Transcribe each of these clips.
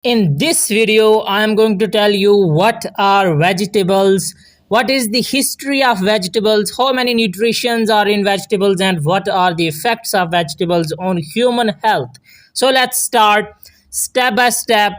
In this video, I am going to tell you what are vegetables, what is the history of vegetables, how many nutritions are in vegetables, and what are the effects of vegetables on human health. So let's start step by step.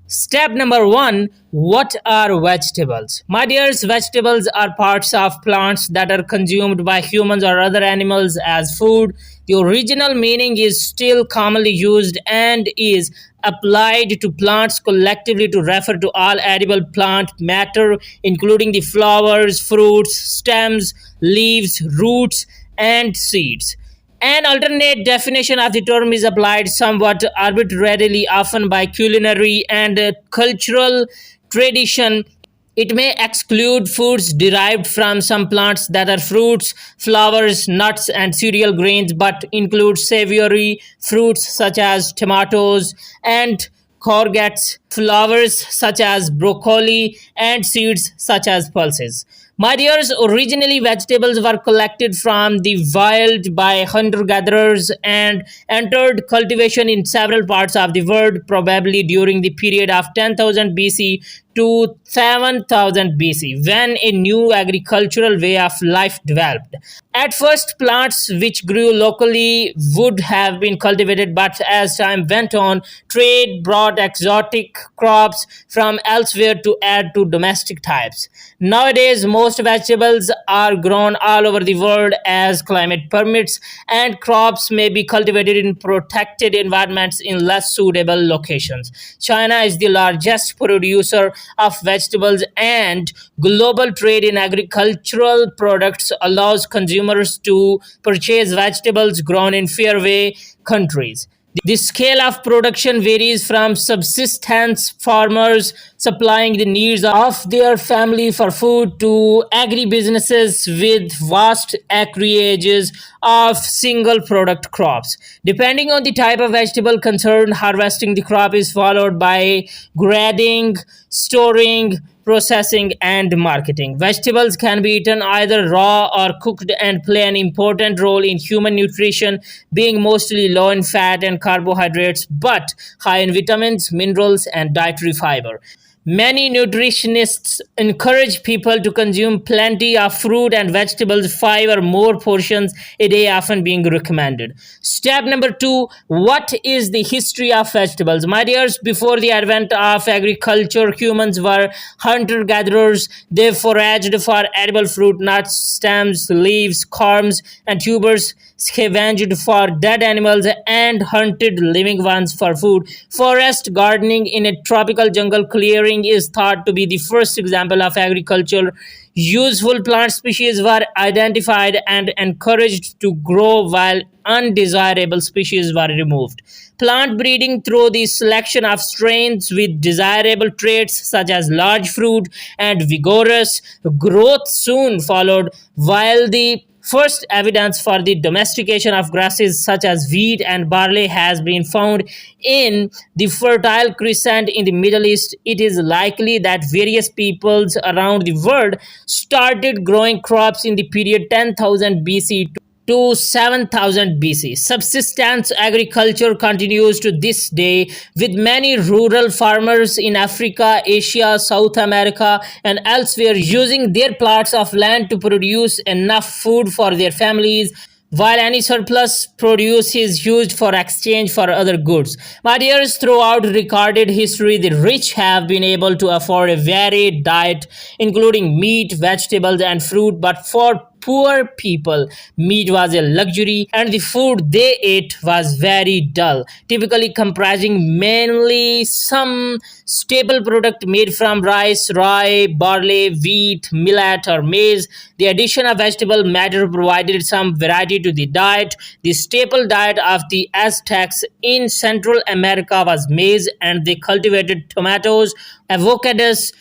Step number one. What are vegetables? My dears, vegetables are parts of plants that are consumed by humans or other animals as food. The original meaning is still commonly used and is applied to plants collectively to refer to all edible plant matter, including the flowers, fruits, stems, leaves, roots, and seeds. An alternate definition of the term is applied somewhat arbitrarily, often by culinary and cultural tradition. It may exclude foods derived from some plants that are fruits, flowers, nuts, and cereal grains, but includes savory fruits such as tomatoes and courgettes, flowers such as broccoli, and seeds such as pulses. My dears, originally vegetables were collected from the wild by hunter gatherers and entered cultivation in several parts of the world, probably during the period of 10,000 BC to 7000 BC, when a new agricultural way of life developed. At first, plants which grew locally would have been cultivated, but as time went on, trade brought exotic crops from elsewhere to add to domestic types. Nowadays, most vegetables are grown all over the world as climate permits, and crops may be cultivated in protected environments in less suitable locations. China is the largest producer of vegetables, and global trade in agricultural products allows consumers to purchase vegetables grown in fairway countries. The scale of production varies from subsistence farmers supplying the needs of their family for food to agribusinesses with vast acreages of single product crops. Depending on the type of vegetable concerned, harvesting the crop is followed by grading, storing, processing, and marketing. Vegetables can be eaten either raw or cooked and play an important role in human nutrition, being mostly low in fat and carbohydrates but high in vitamins, minerals, and dietary fiber. Many nutritionists encourage people to consume plenty of fruit and vegetables, five or more portions a day, often being recommended. Step number two. What is the history of vegetables? My dears, before the advent of agriculture, humans were hunter gatherers. They foraged for edible fruit, nuts, stems, leaves, corms, and tubers, scavenged for dead animals, and hunted living ones for food. Forest gardening in a tropical jungle clearing is thought to be the first example of agriculture. Useful plant species were identified and encouraged to grow while undesirable species were removed. Plant breeding through the selection of strains with desirable traits such as large fruit and vigorous growth soon followed, while the first evidence for the domestication of grasses such as wheat and barley has been found in the Fertile Crescent in the Middle East. It is likely that various peoples around the world started growing crops in the period 10,000 BC to 7000 BC. Subsistence agriculture continues to this day, with many rural farmers in Africa, Asia, South America, and elsewhere using their plots of land to produce enough food for their families, while any surplus produce is used for exchange for other goods. My dears, throughout recorded history, the rich have been able to afford a varied diet, including meat, vegetables, and fruit, but for poor people, meat was a luxury and the food they ate was very dull, typically comprising mainly some staple product made from rice, rye, barley, wheat, millet, or maize. The addition of vegetable matter provided some variety to the diet. The staple diet of the Aztecs in Central America was maize, and they cultivated tomatoes, avocados,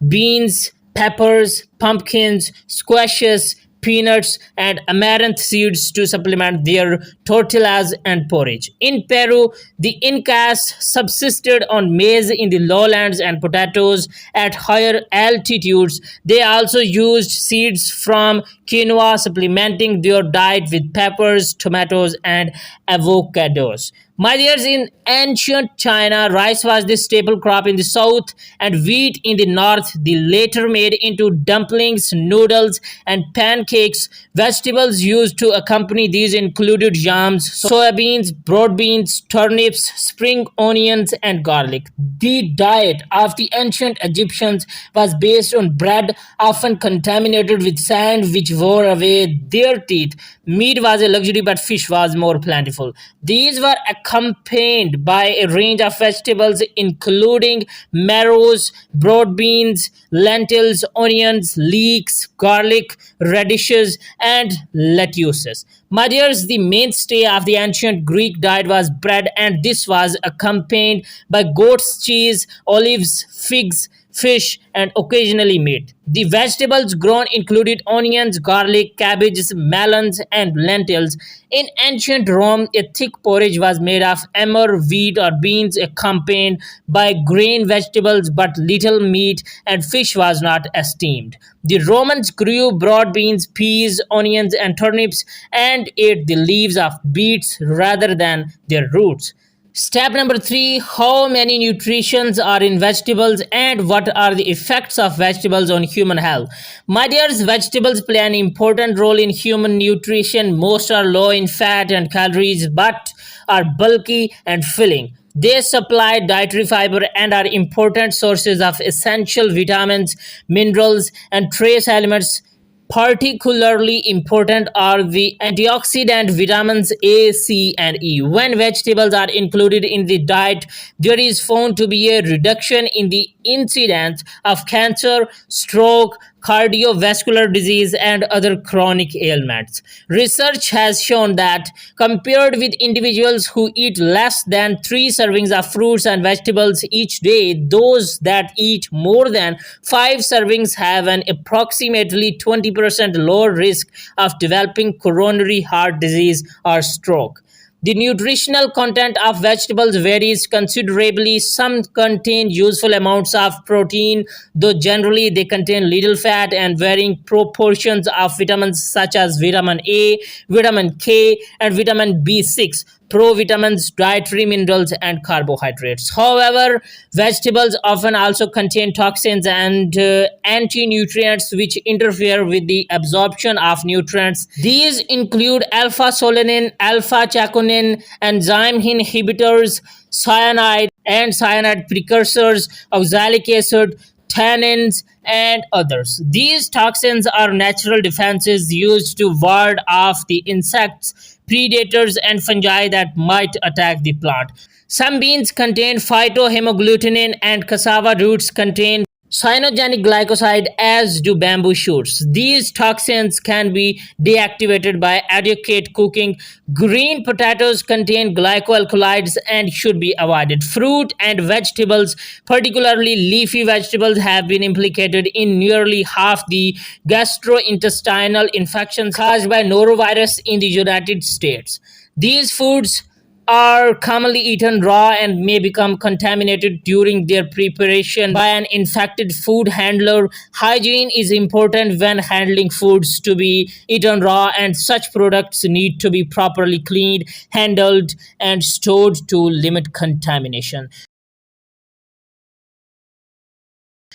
beans, peppers, pumpkins, squashes, peanuts, and amaranth seeds to supplement their tortillas and porridge. In Peru, the Incas subsisted on maize in the lowlands and potatoes at higher altitudes. They also used seeds from quinoa, supplementing their diet with peppers, tomatoes, and avocados. My dears, in ancient China, rice was the staple crop in the south and wheat in the north. The later made into dumplings, noodles, and pancakes. Vegetables used to accompany these included yams, soybeans, broad beans, turnips, spring onions, and garlic. The diet of the ancient Egyptians was based on bread, often contaminated with sand, which wore away their teeth. Meat was a luxury, but fish was more plentiful. These were accompanied by a range of vegetables, including marrows, broad beans, lentils, onions, leeks, garlic, radishes, and lettuces. My dears, the mainstay of the ancient Greek diet was bread, and this was accompanied by goat's cheese, olives, figs, fish, and occasionally meat. The vegetables grown included onions, garlic, cabbages, melons, and lentils. In ancient Rome, a thick porridge was made of emmer, wheat, or beans, accompanied by grain vegetables, but little meat and fish was not esteemed. The Romans grew broad beans, peas, onions, and turnips and ate the leaves of beets rather than their roots. Step number three: how many nutritions are in vegetables and what are the effects of vegetables on human health? My dears, vegetables play an important role in human nutrition. Most are low in fat and calories but are bulky and filling. They supply dietary fiber and are important sources of essential vitamins, minerals, and trace elements. Particularly important are the antioxidant vitamins A, C, and E. When vegetables are included in the diet, there is found to be a reduction in the incidence of cancer, stroke, cardiovascular disease, and other chronic ailments. Research has shown that compared with individuals who eat less than 3 servings of fruits and vegetables each day, those that eat more than 5 servings have an approximately 20% lower risk of developing coronary heart disease or stroke. The nutritional content of vegetables varies considerably. Some contain useful amounts of protein, though generally they contain little fat and varying proportions of vitamins such as vitamin A, vitamin K, and vitamin B6, provitamins, dietary minerals, and carbohydrates. However, vegetables often also contain toxins and anti-nutrients which interfere with the absorption of nutrients. These include alpha-solanine, alpha-chaconin, enzyme inhibitors, cyanide and cyanide precursors, oxalic acid, tannins, and others. These toxins are natural defenses used to ward off the insects, predators, and fungi that might attack the plant. Some beans contain phytohemagglutinin, and cassava roots contain cyanogenic glycoside, as do bamboo shoots. These toxins can be deactivated by adequate cooking. Green potatoes contain glycoalkaloids and should be avoided. Fruit and vegetables, particularly leafy vegetables, have been implicated in nearly half the gastrointestinal infections caused by norovirus in the United States. These foods are commonly eaten raw and may become contaminated during their preparation by an infected food handler. Hygiene is important when handling foods to be eaten raw, and such products need to be properly cleaned, handled, and stored to limit contamination.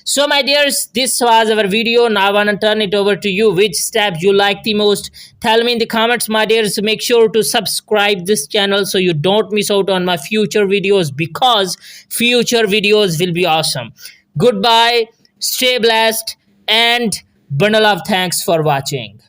So, my dears, this was our video. Now, I want to turn it over to you. Which step you like the most? Tell me in the comments, my dears. Make sure to subscribe this channel so you don't miss out on my future videos, because future videos will be awesome. Goodbye, stay blessed, and bundle of thanks for watching.